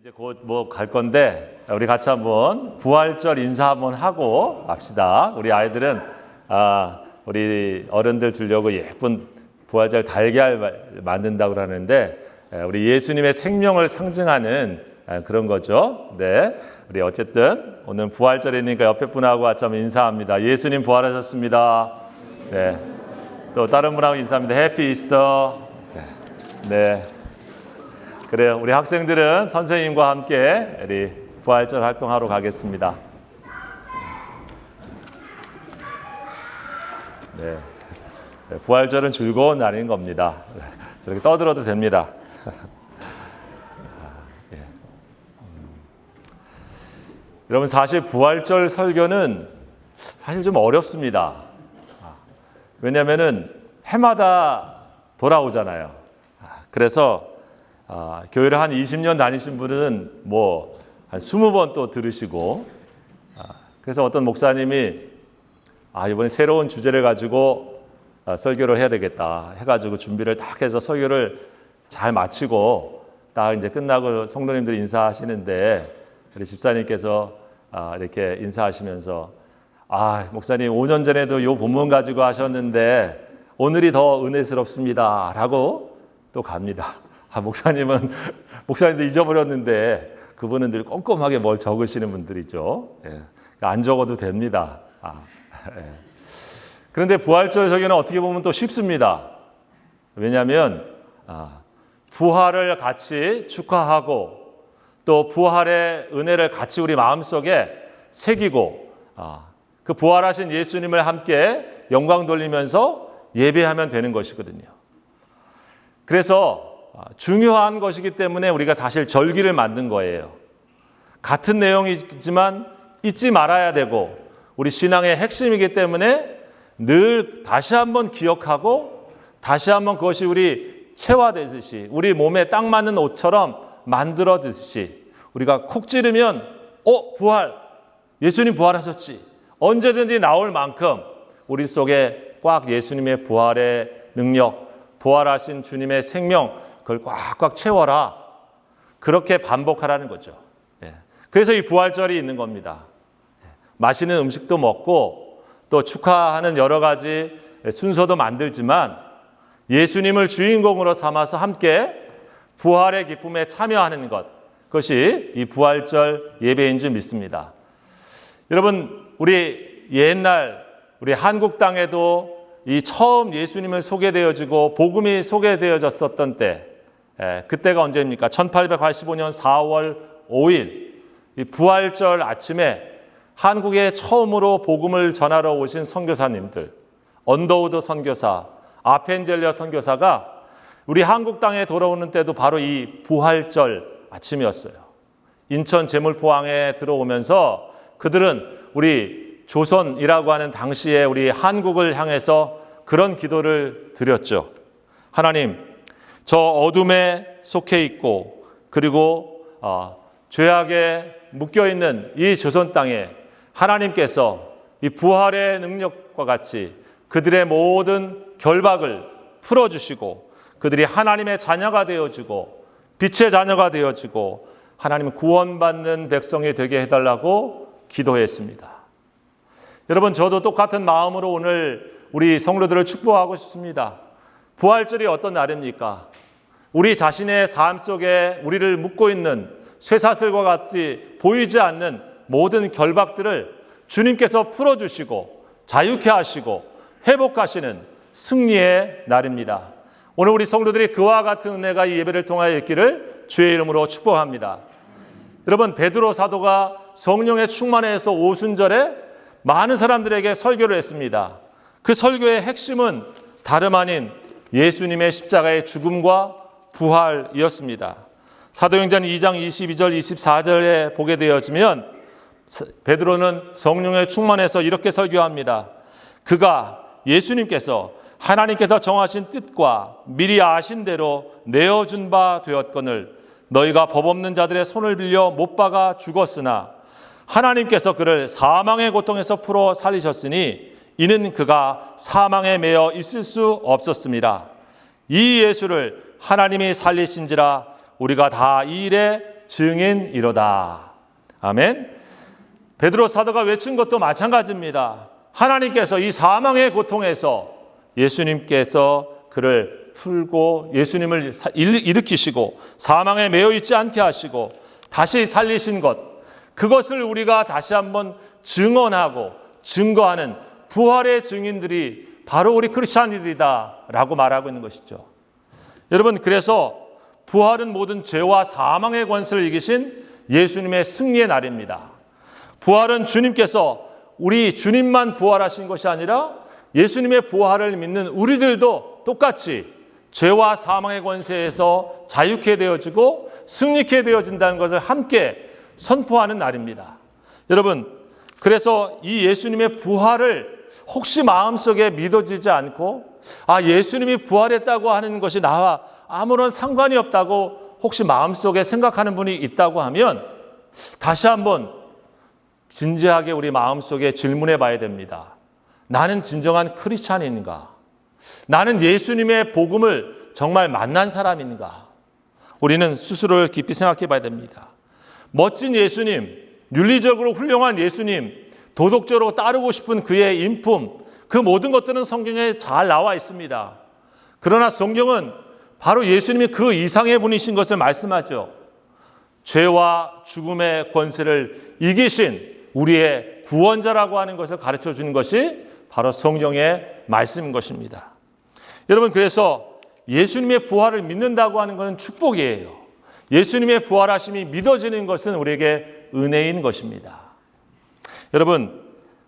이제 곧 뭐 갈 건데 우리 같이 한번 부활절 인사 한번 하고 갑시다. 우리 아이들은 우리 어른들 주려고 예쁜 부활절 달걀 만든다고 그러는데 우리 예수님의 생명을 상징하는 그런 거죠. 네, 우리 어쨌든 오늘 부활절이니까 옆에 분하고 같이 한번 인사합니다. 예수님 부활하셨습니다. 네, 또 다른 분하고 인사합니다. 해피 이스터. 네. 그래요. 우리 학생들은 선생님과 함께 우리 부활절 활동하러 가겠습니다. 네. 부활절은 즐거운 날인 겁니다. 저렇게 떠들어도 됩니다. 여러분, 사실 부활절 설교는 사실 좀 어렵습니다. 왜냐하면은 해마다 돌아오잖아요. 그래서 교회를 한 20년 다니신 분은 뭐 한 20번 또 들으시고, 그래서 어떤 목사님이 이번에 새로운 주제를 가지고 설교를 해야 되겠다 해가지고 준비를 딱 해서 설교를 잘 마치고 딱 이제 끝나고 성도님들이 인사하시는데 우리 집사님께서 이렇게 인사하시면서 목사님 5년 전에도 요 본문 가지고 하셨는데 오늘이 더 은혜스럽습니다 라고 또 갑니다. 목사님도 잊어버렸는데 그분은 늘 꼼꼼하게 뭘 적으시는 분들이죠. 안 적어도 됩니다. 그런데 부활절 설교는 어떻게 보면 또 쉽습니다. 왜냐하면 부활을 같이 축하하고 또 부활의 은혜를 같이 우리 마음속에 새기고 그 부활하신 예수님을 함께 영광 돌리면서 예배하면 되는 것이거든요. 그래서 중요한 것이기 때문에 우리가 사실 절기를 만든 거예요. 같은 내용이지만 잊지 말아야 되고 우리 신앙의 핵심이기 때문에 늘 다시 한번 기억하고 다시 한번 그것이 우리 체화되듯이 우리 몸에 딱 맞는 옷처럼 만들어듯이 우리가 콕 찌르면 부활, 예수님 부활하셨지, 언제든지 나올 만큼 우리 속에 꽉 예수님의 부활의 능력, 부활하신 주님의 생명 그걸 꽉꽉 채워라. 그렇게 반복하라는 거죠. 그래서 이 부활절이 있는 겁니다. 맛있는 음식도 먹고 또 축하하는 여러 가지 순서도 만들지만 예수님을 주인공으로 삼아서 함께 부활의 기쁨에 참여하는 것, 그것이 이 부활절 예배인 줄 믿습니다. 여러분, 우리 옛날 우리 한국 땅에도 이 처음 예수님을 소개되어지고 복음이 소개되어졌었던 때, 그때가 언제입니까? 1885년 4월 5일 이 부활절 아침에 한국에 처음으로 복음을 전하러 오신 선교사님들, 언더우드 선교사, 아펜젤리아 선교사가 우리 한국 땅에 돌아오는 때도 바로 이 부활절 아침이었어요. 인천 제물포항에 들어오면서 그들은 우리 조선이라고 하는 당시에 우리 한국을 향해서 그런 기도를 드렸죠. 하나님, 저 어둠에 속해 있고 그리고 죄악에 묶여 있는 이 조선 땅에 하나님께서 이 부활의 능력과 같이 그들의 모든 결박을 풀어주시고 그들이 하나님의 자녀가 되어지고 빛의 자녀가 되어지고 하나님 구원받는 백성이 되게 해달라고 기도했습니다. 여러분, 저도 똑같은 마음으로 오늘 우리 성도들을 축복하고 싶습니다. 부활절이 어떤 날입니까? 우리 자신의 삶 속에 우리를 묶고 있는 쇠사슬과 같이 보이지 않는 모든 결박들을 주님께서 풀어주시고 자유케 하시고 회복하시는 승리의 날입니다. 오늘 우리 성도들이 그와 같은 은혜가 이 예배를 통하여 있기를 주의 이름으로 축복합니다. 여러분, 베드로 사도가 성령에 충만해서 오순절에 많은 사람들에게 설교를 했습니다. 그 설교의 핵심은 다름 아닌 예수님의 십자가의 죽음과 부활이었습니다. 사도행전 2장 22절 24절에 보게 되어지면 베드로는 성령에 충만해서 이렇게 설교합니다. 그가 예수님께서 하나님께서 정하신 뜻과 미리 아신 대로 내어준 바 되었거늘 너희가 법 없는 자들의 손을 빌려 못 박아 죽었으나 하나님께서 그를 사망의 고통에서 풀어 살리셨으니 이는 그가 사망에 매여 있을 수 없었습니다. 이 예수를 하나님이 살리신지라 우리가 다 이 일에 증인이로다. 아멘. 베드로 사도가 외친 것도 마찬가지입니다. 하나님께서 이 사망의 고통에서 예수님께서 그를 풀고 예수님을 일으키시고 사망에 매여 있지 않게 하시고 다시 살리신 것, 그것을 우리가 다시 한번 증언하고 증거하는 부활의 증인들이 바로 우리 크리스찬들이다 라고 말하고 있는 것이죠. 여러분, 그래서 부활은 모든 죄와 사망의 권세를 이기신 예수님의 승리의 날입니다. 부활은 주님께서 우리 주님만 부활하신 것이 아니라 예수님의 부활을 믿는 우리들도 똑같이 죄와 사망의 권세에서 자유케 되어지고 승리케 되어진다는 것을 함께 선포하는 날입니다. 여러분, 그래서 이 예수님의 부활을 혹시 마음속에 믿어지지 않고 예수님이 부활했다고 하는 것이 나와 아무런 상관이 없다고 혹시 마음속에 생각하는 분이 있다고 하면 다시 한번 진지하게 우리 마음속에 질문해 봐야 됩니다. 나는 진정한 크리스찬인가? 나는 예수님의 복음을 정말 만난 사람인가? 우리는 스스로를 깊이 생각해 봐야 됩니다. 멋진 예수님, 윤리적으로 훌륭한 예수님, 도덕적으로 따르고 싶은 그의 인품, 그 모든 것들은 성경에 잘 나와 있습니다. 그러나 성경은 바로 예수님이 그 이상의 분이신 것을 말씀하죠. 죄와 죽음의 권세를 이기신 우리의 구원자라고 하는 것을 가르쳐 주는 것이 바로 성경의 말씀인 것입니다. 여러분, 그래서 예수님의 부활을 믿는다고 하는 것은 축복이에요. 예수님의 부활하심이 믿어지는 것은 우리에게 은혜인 것입니다. 여러분,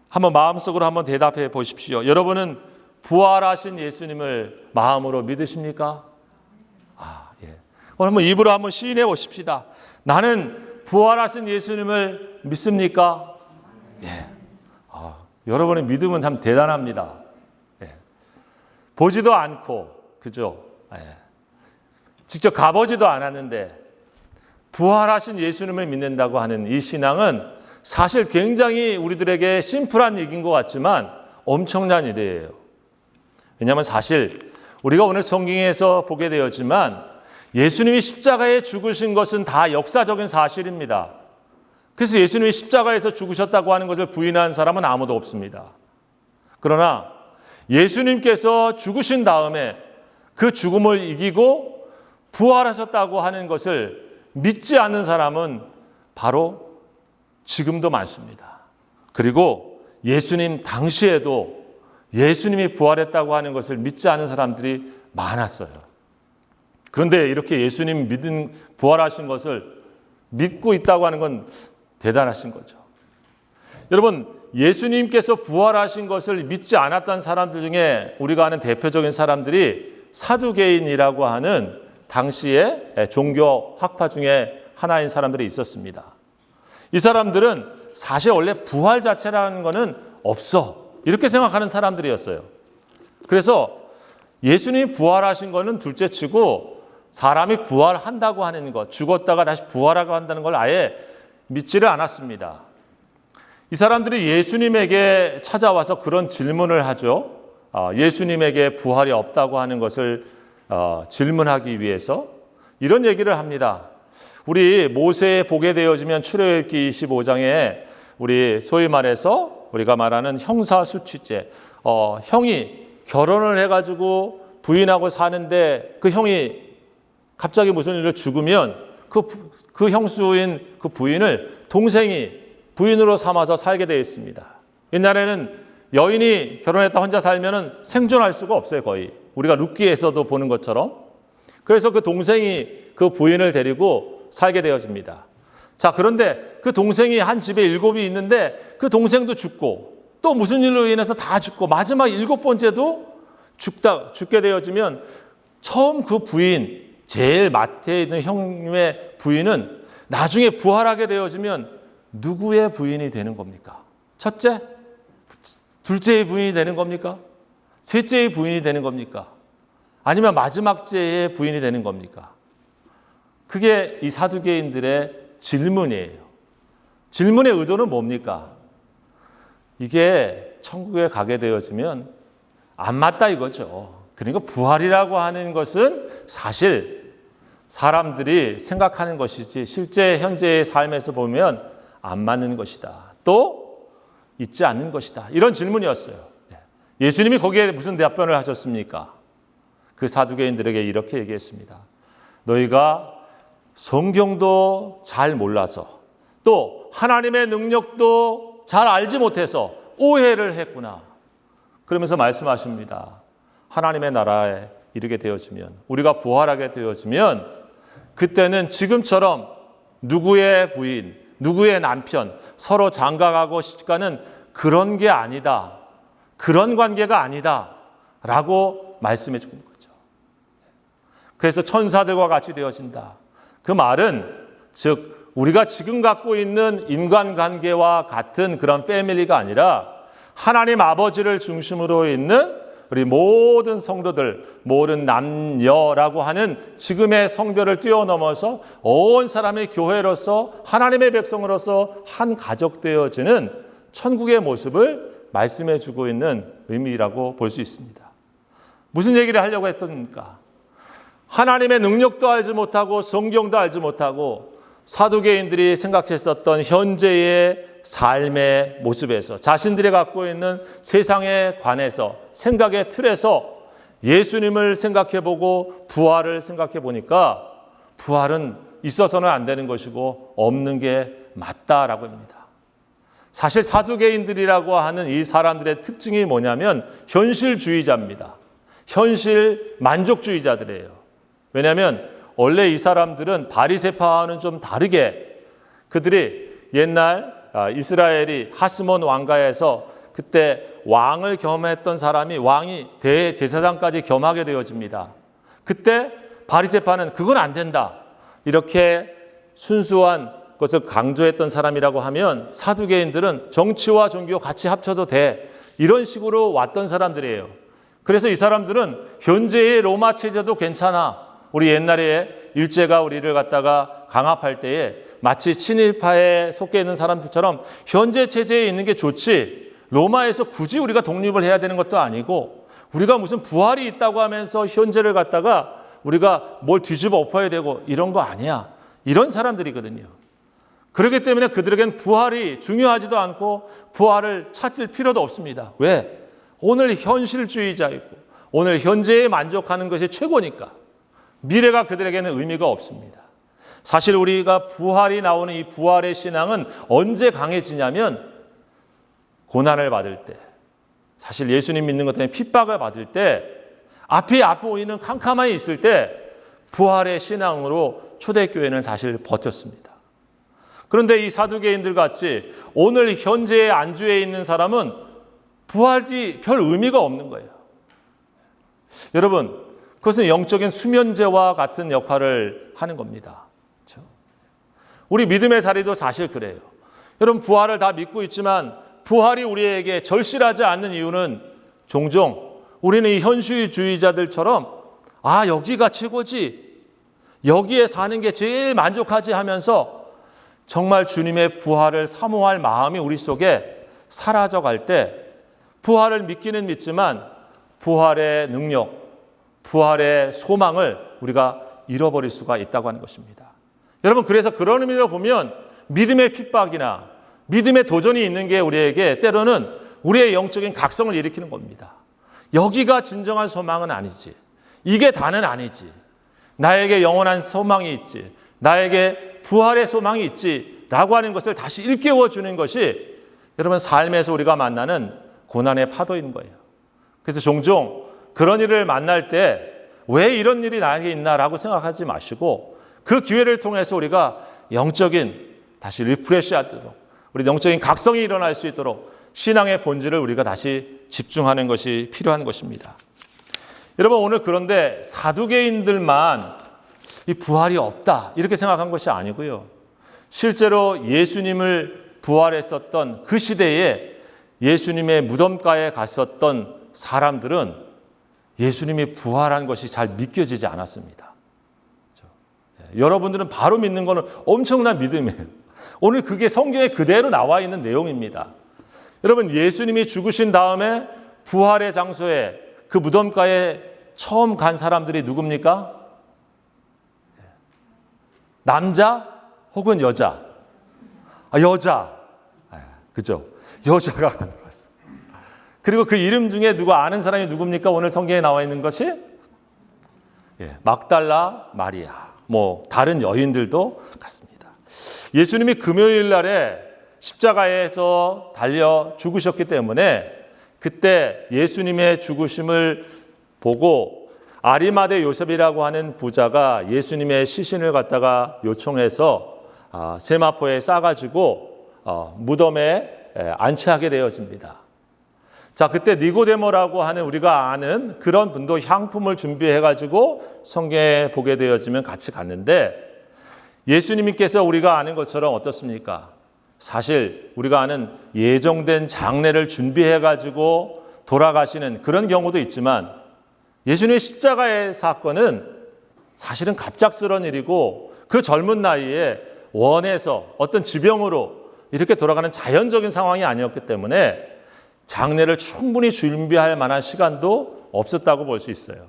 한번 마음속으로 한번 대답해 보십시오. 여러분은 부활하신 예수님을 마음으로 믿으십니까? 예. 오늘 한번 입으로 한번 시인해 보십시다. 나는 부활하신 예수님을 믿습니까? 예. 여러분의 믿음은 참 대단합니다. 예. 보지도 않고, 그죠? 예. 직접 가보지도 않았는데 부활하신 예수님을 믿는다고 하는 이 신앙은 사실 굉장히 우리들에게 심플한 얘기인 것 같지만 엄청난 일이에요. 왜냐하면 사실 우리가 오늘 성경에서 보게 되었지만 예수님이 십자가에 죽으신 것은 다 역사적인 사실입니다. 그래서 예수님이 십자가에서 죽으셨다고 하는 것을 부인하는 사람은 아무도 없습니다. 그러나 예수님께서 죽으신 다음에 그 죽음을 이기고 부활하셨다고 하는 것을 믿지 않는 사람은 바로 지금도 많습니다. 그리고 예수님 당시에도 예수님이 부활했다고 하는 것을 믿지 않는 사람들이 많았어요. 그런데 이렇게 예수님 부활하신 것을 믿고 있다고 하는 건 대단하신 거죠. 여러분, 예수님께서 부활하신 것을 믿지 않았던 사람들 중에 우리가 아는 대표적인 사람들이 사두개인이라고 하는 당시의 종교 학파 중에 하나인 사람들이 있었습니다. 이 사람들은 사실 원래 부활 자체라는 것은 없어, 이렇게 생각하는 사람들이었어요. 그래서 예수님이 부활하신 것은 둘째치고 사람이 부활한다고 하는 것, 죽었다가 다시 부활하고 한다는 걸 아예 믿지를 않았습니다. 이 사람들이 예수님에게 찾아와서 그런 질문을 하죠. 예수님에게 부활이 없다고 하는 것을 질문하기 위해서 이런 얘기를 합니다. 우리 모세에 보게 되어지면 출애굽기 25장에 우리 소위 말해서 우리가 말하는 형사수취죄, 형이 결혼을 해가지고 부인하고 사는데 그 형이 갑자기 무슨 일로 죽으면 그 형수인 그 부인을 동생이 부인으로 삼아서 살게 되어 있습니다. 옛날에는 여인이 결혼했다 혼자 살면은 생존할 수가 없어요, 거의. 우리가 룻기에서도 보는 것처럼. 그래서 그 동생이 그 부인을 데리고 살게 되어집니다. 자, 그런데 그 동생이 한 집에 7이 있는데 그 동생도 죽고 또 무슨 일로 인해서 다 죽고 마지막 7번째도 죽게 되어지면 처음 그 부인, 제일 맡에 있는 형님의 부인은 나중에 부활하게 되어지면 누구의 부인이 되는 겁니까? 첫째? 둘째의 부인이 되는 겁니까? 셋째의 부인이 되는 겁니까? 아니면 마지막째의 부인이 되는 겁니까? 그게 이 사두개인들의 질문이에요. 질문의 의도는 뭡니까? 이게 천국에 가게 되어지면 안 맞다 이거죠. 그러니까 부활이라고 하는 것은 사실 사람들이 생각하는 것이지 실제 현재의 삶에서 보면 안 맞는 것이다. 또 있지 않는 것이다. 이런 질문이었어요. 예수님이 거기에 무슨 답변을 하셨습니까? 그 사두개인들에게 이렇게 얘기했습니다. 너희가 성경도 잘 몰라서 또 하나님의 능력도 잘 알지 못해서 오해를 했구나. 그러면서 말씀하십니다. 하나님의 나라에 이르게 되어지면, 우리가 부활하게 되어지면 그때는 지금처럼 누구의 부인, 누구의 남편 서로 장가가고 시집가는 그런 게 아니다. 그런 관계가 아니다. 라고 말씀해 주는 거죠. 그래서 천사들과 같이 되어진다. 그 말은 즉 우리가 지금 갖고 있는 인간관계와 같은 그런 패밀리가 아니라 하나님 아버지를 중심으로 있는 우리 모든 성도들, 모든 남녀라고 하는 지금의 성별을 뛰어넘어서 온 사람의 교회로서 하나님의 백성으로서 한 가족 되어지는 천국의 모습을 말씀해 주고 있는 의미라고 볼 수 있습니다. 무슨 얘기를 하려고 했습니까? 하나님의 능력도 알지 못하고 성경도 알지 못하고 사두개인들이 생각했었던 현재의 삶의 모습에서 자신들이 갖고 있는 세상에 관해서 생각의 틀에서 예수님을 생각해보고 부활을 생각해보니까 부활은 있어서는 안 되는 것이고 없는 게 맞다라고 합니다. 사실 사두개인들이라고 하는 이 사람들의 특징이 뭐냐면 현실주의자입니다. 현실 만족주의자들이에요. 왜냐하면 원래 이 사람들은 바리새파와는 좀 다르게 그들이 옛날 이스라엘이 하스몬 왕가에서 그때 왕을 겸했던 사람이 왕이 대제사장까지 겸하게 되어집니다. 그때 바리새파는 그건 안 된다. 이렇게 순수한 것을 강조했던 사람이라고 하면 사두개인들은 정치와 종교 같이 합쳐도 돼. 이런 식으로 왔던 사람들이에요. 그래서 이 사람들은 현재의 로마 체제도 괜찮아. 우리 옛날에 일제가 우리를 갖다가 강압할 때에 마치 친일파에 속해 있는 사람들처럼 현재 체제에 있는 게 좋지 로마에서 굳이 우리가 독립을 해야 되는 것도 아니고 우리가 무슨 부활이 있다고 하면서 현재를 갖다가 우리가 뭘 뒤집어 엎어야 되고 이런 거 아니야. 이런 사람들이거든요. 그렇기 때문에 그들에겐 부활이 중요하지도 않고 부활을 찾을 필요도 없습니다. 왜? 오늘 현실주의자이고 오늘 현재에 만족하는 것이 최고니까. 미래가 그들에게는 의미가 없습니다. 사실 우리가 부활이 나오는 이 부활의 신앙은 언제 강해지냐면 고난을 받을 때, 사실 예수님 믿는 것 때문에 핍박을 받을 때, 앞이 보이는 캄캄함이 있을 때 부활의 신앙으로 초대교회는 사실 버텼습니다. 그런데 이 사두개인들 같이 오늘 현재의 안주에 있는 사람은 부활이 별 의미가 없는 거예요. 여러분, 그것은 영적인 수면제와 같은 역할을 하는 겁니다. 그렇죠? 우리 믿음의 자리도 사실 그래요. 여러분 부활을 다 믿고 있지만 부활이 우리에게 절실하지 않는 이유는 종종 우리는 이 현실주의자들처럼 여기가 최고지, 여기에 사는 게 제일 만족하지 하면서 정말 주님의 부활을 사모할 마음이 우리 속에 사라져갈 때 부활을 믿기는 믿지만 부활의 능력, 부활의 소망을 우리가 잃어버릴 수가 있다고 하는 것입니다. 여러분 그래서 그런 의미로 보면 믿음의 핍박이나 믿음의 도전이 있는 게 우리에게 때로는 우리의 영적인 각성을 일으키는 겁니다. 여기가 진정한 소망은 아니지. 이게 다는 아니지. 나에게 영원한 소망이 있지. 나에게 부활의 소망이 있지. 라고 하는 것을 다시 일깨워 주는 것이 여러분 삶에서 우리가 만나는 고난의 파도인 거예요. 그래서 종종 그런 일을 만날 때 왜 이런 일이 나에게 있나라고 생각하지 마시고 그 기회를 통해서 우리가 영적인 다시 리프레시하도록 우리 영적인 각성이 일어날 수 있도록 신앙의 본질을 우리가 다시 집중하는 것이 필요한 것입니다. 여러분 오늘 그런데 사두개인들만 이 부활이 없다 이렇게 생각한 것이 아니고요. 실제로 예수님을 부활했었던 그 시대에 예수님의 무덤가에 갔었던 사람들은 예수님이 부활한 것이 잘 믿겨지지 않았습니다. 그렇죠? 여러분들은 바로 믿는 것은 엄청난 믿음이에요. 오늘 그게 성경에 그대로 나와 있는 내용입니다. 여러분 예수님이 죽으신 다음에 부활의 장소에 그 무덤가에 처음 간 사람들이 누굽니까? 남자 혹은 여자? 여자. 그죠? 여자가 가져갔어. 그리고 그 이름 중에 누가 아는 사람이 누굽니까? 오늘 성경에 나와 있는 것이 막달라 마리아. 다른 여인들도 같습니다. 예수님이 금요일 날에 십자가에서 달려 죽으셨기 때문에 그때 예수님의 죽으심을 보고 아리마대 요셉이라고 하는 부자가 예수님의 시신을 갖다가 요청해서 세마포에 싸가지고 무덤에 안치하게 되어집니다. 자, 그때 니고데모라고 하는 우리가 아는 그런 분도 향품을 준비해가지고 성경에 보게 되어지면 같이 갔는데, 예수님께서 우리가 아는 것처럼 어떻습니까? 사실 우리가 아는 예정된 장례를 준비해가지고 돌아가시는 그런 경우도 있지만, 예수님의 십자가의 사건은 사실은 갑작스러운 일이고 그 젊은 나이에 원해서 어떤 지병으로 이렇게 돌아가는 자연적인 상황이 아니었기 때문에 장례를 충분히 준비할 만한 시간도 없었다고 볼 수 있어요.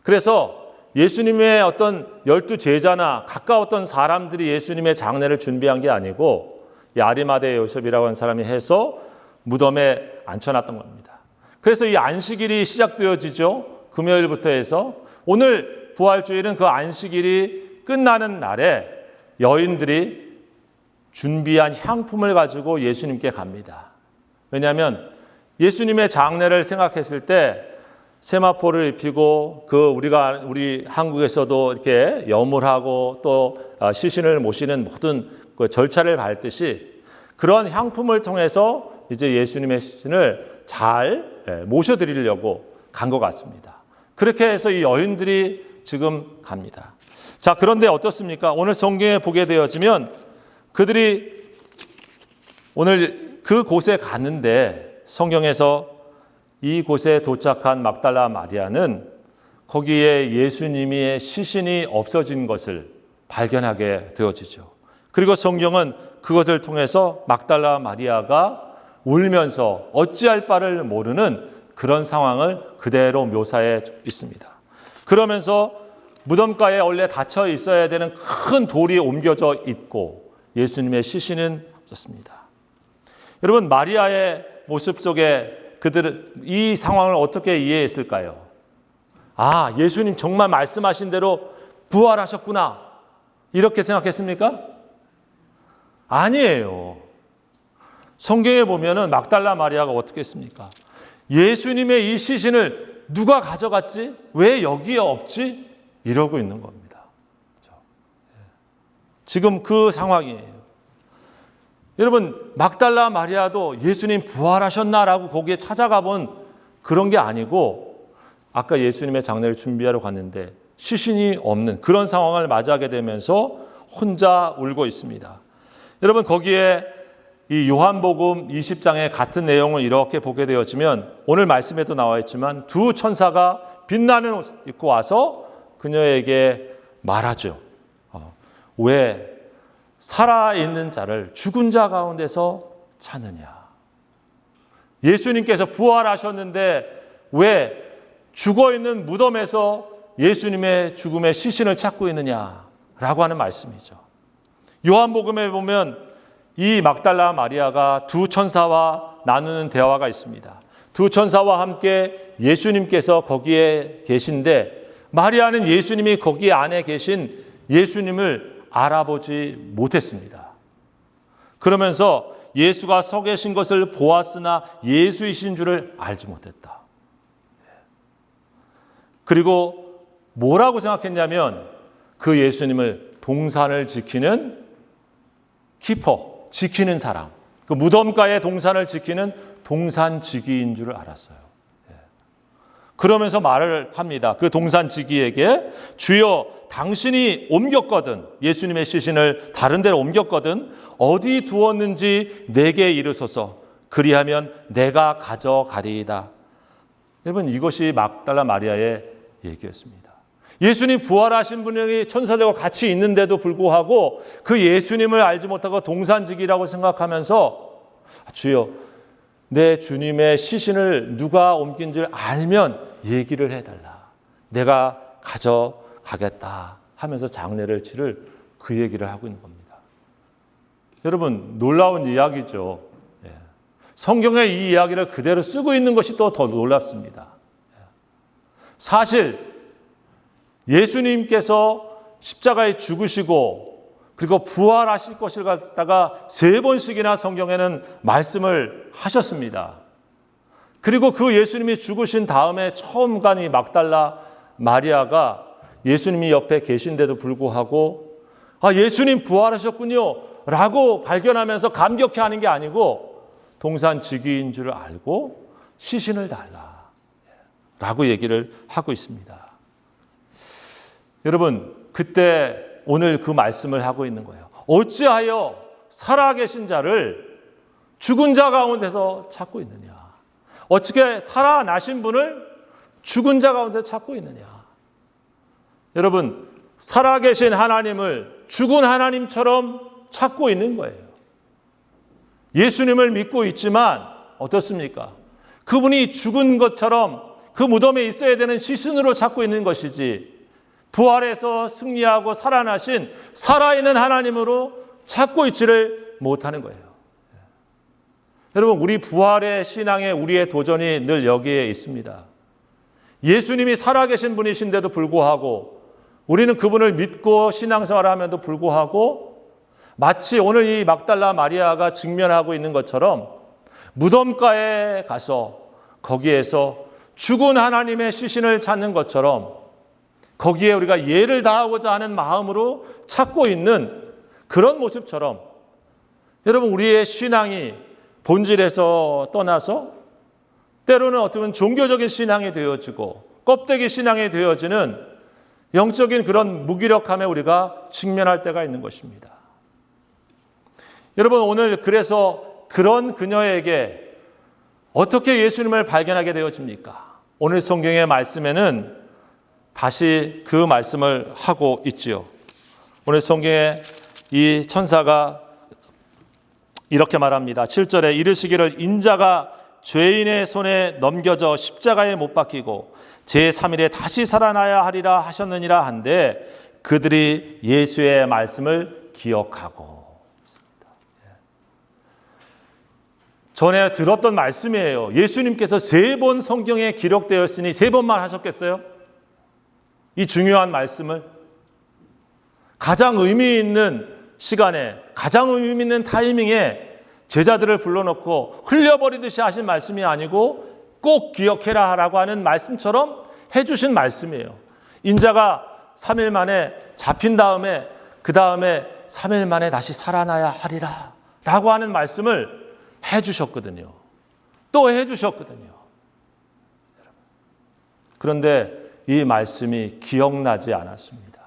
그래서 예수님의 어떤 12 제자나 가까웠던 사람들이 예수님의 장례를 준비한 게 아니고 아리마대 요셉이라고 하는 사람이 해서 무덤에 앉혀놨던 겁니다. 그래서 이 안식일이 시작되어지죠. 금요일부터 해서 오늘 부활주일은 그 안식일이 끝나는 날에 여인들이 준비한 향품을 가지고 예수님께 갑니다. 왜냐하면 예수님의 장례를 생각했을 때 세마포를 입히고 우리 한국에서도 이렇게 염을하고 또 시신을 모시는 모든 그 절차를 밟듯이 그런 향품을 통해서 이제 예수님의 시신을 잘 모셔드리려고 간 것 같습니다. 그렇게 해서 이 여인들이 지금 갑니다. 자, 그런데 어떻습니까? 오늘 성경에 보게 되어지면 그들이 오늘 그 곳에 갔는데 성경에서 이곳에 도착한 막달라 마리아는 거기에 예수님의 시신이 없어진 것을 발견하게 되어지죠. 그리고 성경은 그것을 통해서 막달라 마리아가 울면서 어찌할 바를 모르는 그런 상황을 그대로 묘사해 있습니다. 그러면서 무덤가에 원래 닫혀 있어야 되는 큰 돌이 옮겨져 있고 예수님의 시신은 없었습니다. 여러분, 마리아의 모습 속에 그들은 이 상황을 어떻게 이해했을까요? 예수님 정말 말씀하신 대로 부활하셨구나, 이렇게 생각했습니까? 아니에요. 성경에 보면은 막달라 마리아가 어떻게 했습니까? 예수님의 이 시신을 누가 가져갔지? 왜 여기에 없지? 이러고 있는 겁니다. 지금 그 상황이에요. 여러분, 막달라 마리아도 예수님 부활하셨나라고 거기에 찾아가 본 그런 게 아니고 아까 예수님의 장례를 준비하러 갔는데 시신이 없는 그런 상황을 맞이하게 되면서 혼자 울고 있습니다. 여러분, 거기에 이 요한복음 20장의 같은 내용을 이렇게 보게 되어지면 오늘 말씀에도 나와 있지만 두 천사가 빛나는 옷을 입고 와서 그녀에게 말하죠. 왜 살아있는 자를 죽은 자 가운데서 찾느냐. 예수님께서 부활하셨는데 왜 죽어있는 무덤에서 예수님의 죽음의 시신을 찾고 있느냐라고 하는 말씀이죠. 요한복음에 보면 이 막달라 마리아가 두 천사와 나누는 대화가 있습니다. 두 천사와 함께 예수님께서 거기에 계신데 마리아는 예수님이 거기 안에 계신 예수님을 알아보지 못했습니다. 그러면서 예수가 서 계신 것을 보았으나 예수이신 줄을 알지 못했다. 그리고 뭐라고 생각했냐면 그 예수님을 동산을 지키는 키퍼, 지키는 사람, 그 무덤가의 동산을 지키는 동산지기인 줄 알았어요. 그러면서 말을 합니다. 그 동산지기에게 주여, 당신이 옮겼거든, 예수님의 시신을 다른 데로 옮겼거든 어디 두었는지 내게 이르소서. 그리하면 내가 가져가리이다. 여러분, 이것이 막달라 마리아의 얘기였습니다. 예수님 부활하신 분이 천사들과 같이 있는데도 불구하고 그 예수님을 알지 못하고 동산지기라고 생각하면서 주여, 내 주님의 시신을 누가 옮긴 줄 알면 얘기를 해달라. 내가 가져가겠다 하면서 장례를 치를 그 얘기를 하고 있는 겁니다. 여러분, 놀라운 이야기죠. 성경에 이 이야기를 그대로 쓰고 있는 것이 또 더 놀랍습니다. 사실 예수님께서 십자가에 죽으시고 그리고 부활하실 것을 갖다가 3번씩이나 성경에는 말씀을 하셨습니다. 그리고 그 예수님이 죽으신 다음에 처음 간 이 막달라 마리아가 예수님이 옆에 계신데도 불구하고 예수님 부활하셨군요 라고 발견하면서 감격해하는 게 아니고 동산지기인 줄 알고 시신을 달라 라고 얘기를 하고 있습니다. 여러분, 그때 오늘 그 말씀을 하고 있는 거예요. 어찌하여 살아계신 자를 죽은 자 가운데서 찾고 있느냐. 어떻게 살아나신 분을 죽은 자 가운데서 찾고 있느냐. 여러분, 살아계신 하나님을 죽은 하나님처럼 찾고 있는 거예요. 예수님을 믿고 있지만 어떻습니까? 그분이 죽은 것처럼 그 무덤에 있어야 되는 시신으로 찾고 있는 것이지 부활해서 승리하고 살아나신 살아있는 하나님으로 찾고 있지를 못하는 거예요. 여러분, 우리 부활의 신앙에 우리의 도전이 늘 여기에 있습니다. 예수님이 살아계신 분이신데도 불구하고 우리는 그분을 믿고 신앙생활을 하면도 불구하고 마치 오늘 이 막달라 마리아가 직면하고 있는 것처럼 무덤가에 가서 거기에서 죽은 하나님의 시신을 찾는 것처럼 거기에 우리가 예를 다하고자 하는 마음으로 찾고 있는 그런 모습처럼 여러분, 우리의 신앙이 본질에서 떠나서 때로는 어쩌면 종교적인 신앙이 되어지고 껍데기 신앙이 되어지는 영적인 그런 무기력함에 우리가 직면할 때가 있는 것입니다. 여러분, 오늘 그래서 그런 그녀에게 어떻게 예수님을 발견하게 되어집니까? 오늘 성경의 말씀에는 다시 그 말씀을 하고 있지요. 오늘 성경에 이 천사가 이렇게 말합니다. 7절에 이르시기를 인자가 죄인의 손에 넘겨져 십자가에 못 박히고 제3일에 다시 살아나야 하리라 하셨느니라 한데 그들이 예수의 말씀을 기억하고 있습니다. 전에 들었던 말씀이에요. 예수님께서 3번 성경에 기록되어 있으니 3번만 하셨겠어요? 이 중요한 말씀을 가장 의미 있는 시간에 가장 의미 있는 타이밍에 제자들을 불러놓고 흘려버리듯이 하신 말씀이 아니고 꼭 기억해라 라고 하는 말씀처럼 해주신 말씀이에요. 인자가 3일 만에 잡힌 다음에 그 다음에 3일 만에 다시 살아나야 하리라 라고 하는 말씀을 해주셨거든요. 또 해주셨거든요. 그런데 이 말씀이 기억나지 않았습니다.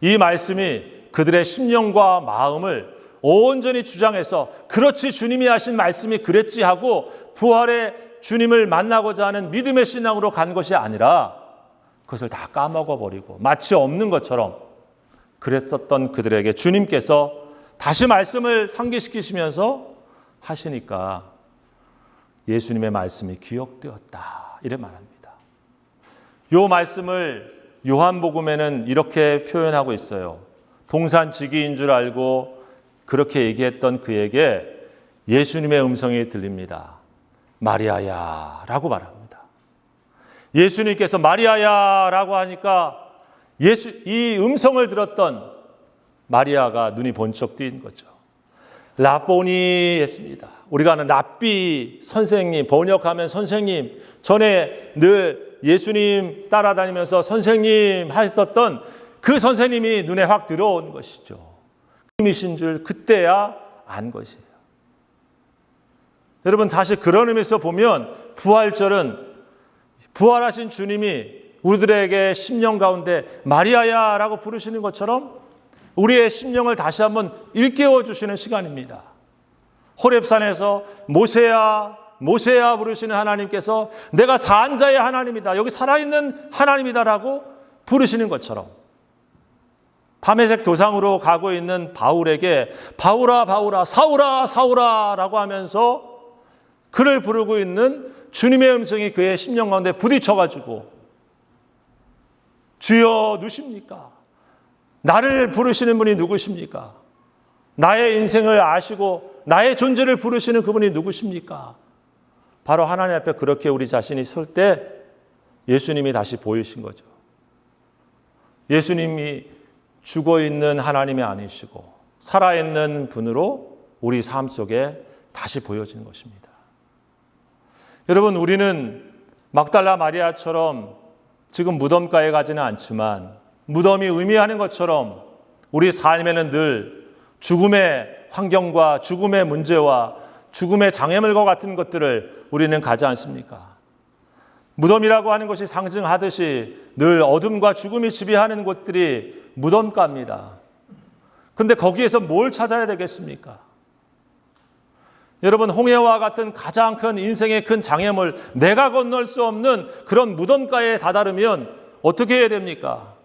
이 말씀이 그들의 심령과 마음을 온전히 주장해서 그렇지 주님이 하신 말씀이 그랬지 하고 부활의 주님을 만나고자 하는 믿음의 신앙으로 간 것이 아니라 그것을 다 까먹어버리고 마치 없는 것처럼 그랬었던 그들에게 주님께서 다시 말씀을 상기시키시면서 하시니까 예수님의 말씀이 기억되었다 이래 말합니다. 이 말씀을 요한복음에는 이렇게 표현하고 있어요. 동산지기인 줄 알고 그렇게 얘기했던 그에게 예수님의 음성이 들립니다. 마리아야 라고 말합니다. 예수님께서 마리아야 라고 하니까 이 음성을 들었던 마리아가 눈이 번쩍 뜬 거죠. 라보니 했습니다. 우리가 아는 랍비 선생님, 번역하면 선생님, 전에 늘 예수님 따라다니면서 선생님 하셨던 그 선생님이 눈에 확 들어온 것이죠. 주님이신 줄 그때야 안 것이에요. 여러분, 사실 그런 의미에서 보면 부활절은 부활하신 주님이 우리들에게 심령 가운데 마리아야 라고 부르시는 것처럼 우리의 심령을 다시 한번 일깨워 주시는 시간입니다. 호렙산에서 모세야 모세야 부르시는 하나님께서 내가 산 자의 하나님이다, 여기 살아있는 하나님이다라고 부르시는 것처럼 담에색 도상으로 가고 있는 바울에게 바울아 바울아 사울아 사울아라고 하면서 그를 부르고 있는 주님의 음성이 그의 심령 가운데 부딪혀가지고 주여 누십니까? 나를 부르시는 분이 누구십니까? 나의 인생을 아시고 나의 존재를 부르시는 그분이 누구십니까? 바로 하나님 앞에 그렇게 우리 자신이 설 때 예수님이 다시 보이신 거죠. 예수님이 죽어있는 하나님이 아니시고 살아있는 분으로 우리 삶 속에 다시 보여지는 것입니다. 여러분, 우리는 막달라 마리아처럼 지금 무덤가에 가지는 않지만 무덤이 의미하는 것처럼 우리 삶에는 늘 죽음의 환경과 죽음의 문제와 죽음의 장애물과 같은 것들을 우리는 가지 않습니까? 무덤이라고 하는 것이 상징하듯이 늘 어둠과 죽음이 지배하는 곳들이 무덤가입니다. 그런데 거기에서 뭘 찾아야 되겠습니까? 여러분, 홍해와 같은 가장 큰 인생의 큰 장애물, 내가 건널 수 없는 그런 무덤가에 다다르면 어떻게 해야 됩니까?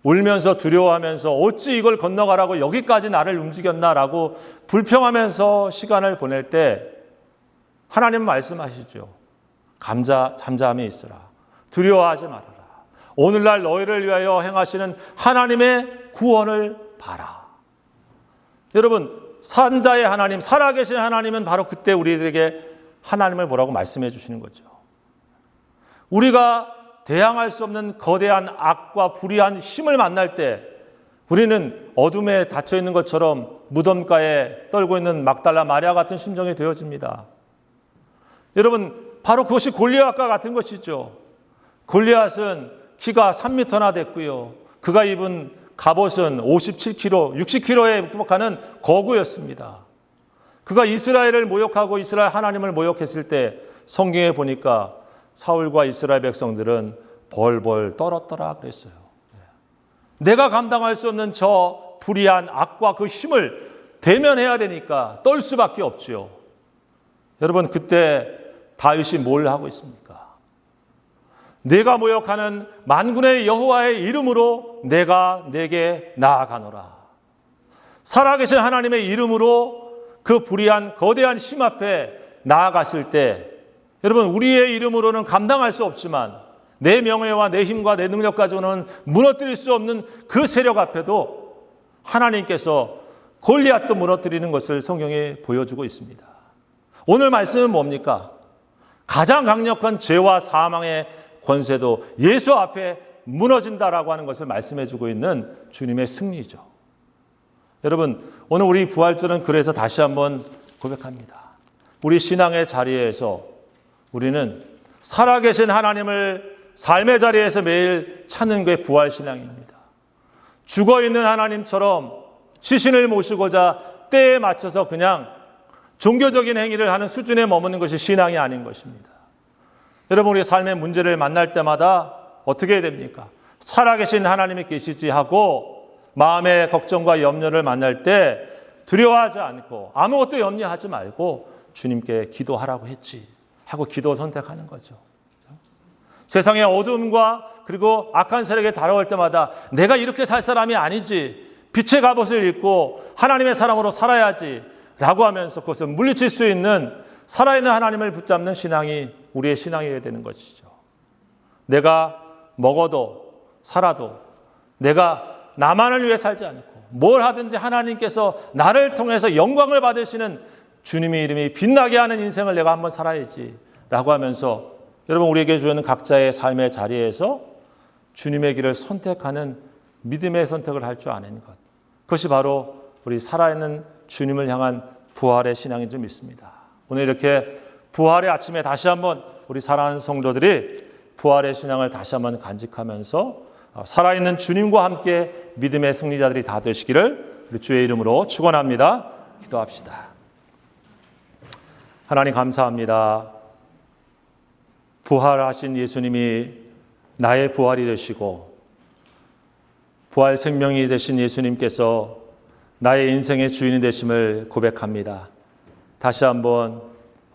울면서 두려워하면서 어찌 이걸 건너가라고 여기까지 나를 움직였나라고 불평하면서 시간을 보낼 때 하나님 말씀하시죠. 잠잠히 있으라. 두려워하지 말아라. 오늘날 너희를 위하여 행하시는 하나님의 구원을 봐라. 여러분, 산자의 하나님, 살아계신 하나님은 바로 그때 우리들에게 하나님을 뭐라고 말씀해 주시는 거죠. 우리가 대항할 수 없는 거대한 악과 불의한 힘을 만날 때 우리는 어둠에 닫혀 있는 것처럼 무덤가에 떨고 있는 막달라 마리아 같은 심정이 되어집니다. 여러분, 바로 그것이 골리앗과 같은 것이죠. 골리앗은 키가 3m나 됐고요. 그가 입은 갑옷은 57kg, 60kg에 육박하는 거구였습니다. 그가 이스라엘을 모욕하고 이스라엘 하나님을 모욕했을 때 성경에 보니까 사울과 이스라엘 백성들은 벌벌 떨었더라 그랬어요. 내가 감당할 수 없는 저 불의한 악과 그 힘을 대면해야 되니까 떨 수밖에 없지요. 여러분, 그때 다윗이 뭘 하고 있습니까? 내가 모욕하는 만군의 여호와의 이름으로 내가 내게 나아가노라. 살아계신 하나님의 이름으로 그 불의한 거대한 힘 앞에 나아갔을 때 여러분, 우리의 이름으로는 감당할 수 없지만 내 명예와 내 힘과 내 능력 가지고는 무너뜨릴 수 없는 그 세력 앞에도 하나님께서 골리앗도 무너뜨리는 것을 성경에 보여주고 있습니다. 오늘 말씀은 뭡니까? 가장 강력한 죄와 사망의 권세도 예수 앞에 무너진다라고 하는 것을 말씀해 주고 있는 주님의 승리죠. 여러분, 오늘 우리 부활절은 그래서 다시 한번 고백합니다. 우리 신앙의 자리에서 우리는 살아계신 하나님을 삶의 자리에서 매일 찾는 게 부활신앙입니다. 죽어있는 하나님처럼 시신을 모시고자 때에 맞춰서 그냥 종교적인 행위를 하는 수준에 머무는 것이 신앙이 아닌 것입니다. 여러분, 우리 삶의 문제를 만날 때마다 어떻게 해야 됩니까? 살아계신 하나님이 계시지 하고 마음의 걱정과 염려를 만날 때 두려워하지 않고 아무것도 염려하지 말고 주님께 기도하라고 했지 하고 기도 선택하는 거죠. 세상의 어둠과 그리고 악한 세력에 다가올 때마다 내가 이렇게 살 사람이 아니지, 빛의 갑옷을 입고 하나님의 사람으로 살아야지 라고 하면서 그것을 물리칠 수 있는 살아있는 하나님을 붙잡는 신앙이 우리의 신앙이어야 되는 것이죠. 내가 먹어도 살아도 내가 나만을 위해 살지 않고 뭘 하든지 하나님께서 나를 통해서 영광을 받으시는 주님의 이름이 빛나게 하는 인생을 내가 한번 살아야지 라고 하면서 여러분, 우리에게 주는 각자의 삶의 자리에서 주님의 길을 선택하는 믿음의 선택을 할 줄 아는 것, 그것이 바로 우리 살아있는 주님을 향한 부활의 신앙인 줄 믿습니다. 오늘 이렇게 부활의 아침에 다시 한번 우리 사랑하는 성도들이 부활의 신앙을 다시 한번 간직하면서 살아있는 주님과 함께 믿음의 승리자들이 다 되시기를 우리 주의 이름으로 축원합니다. 기도합시다. 하나님 감사합니다. 부활하신 예수님이 나의 부활이 되시고 부활 생명이 되신 예수님께서 나의 인생의 주인이 되심을 고백합니다. 다시 한번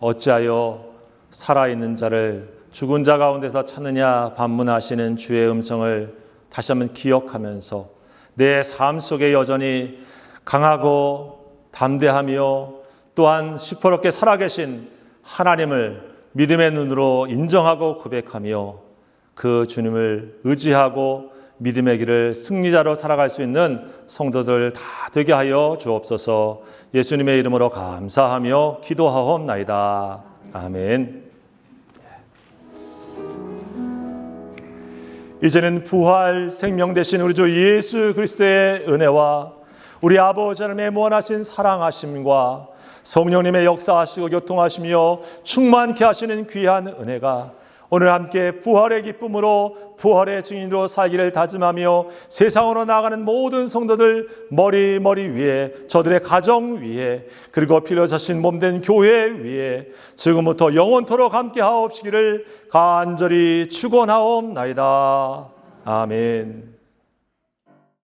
어찌하여 살아있는 자를 죽은 자 가운데서 찾느냐 반문하시는 주의 음성을 다시 한번 기억하면서 내 삶 속에 여전히 강하고 담대하며 또한 시퍼렇게 살아계신 하나님을 믿음의 눈으로 인정하고 고백하며 그 주님을 의지하고 믿음의 길을 승리자로 살아갈 수 있는 성도들 다 되게 하여 주옵소서. 예수님의 이름으로 감사하며 기도하옵나이다. 아멘. 이제는 부활 생명 되신 우리 주 예수 그리스도의 은혜와 우리 아버지 하나님의 무한하신 사랑하심과 성령님의 역사하시고 교통하시며 충만케 하시는 귀한 은혜가 오늘 함께 부활의 기쁨으로 부활의 증인으로 살기를 다짐하며 세상으로 나가는 모든 성도들 머리 위에, 저들의 가정 위에, 그리고 필요 자신 몸된 교회 위에 지금부터 영원토록 함께 하옵시기를 간절히 축원하옵나이다. 아멘.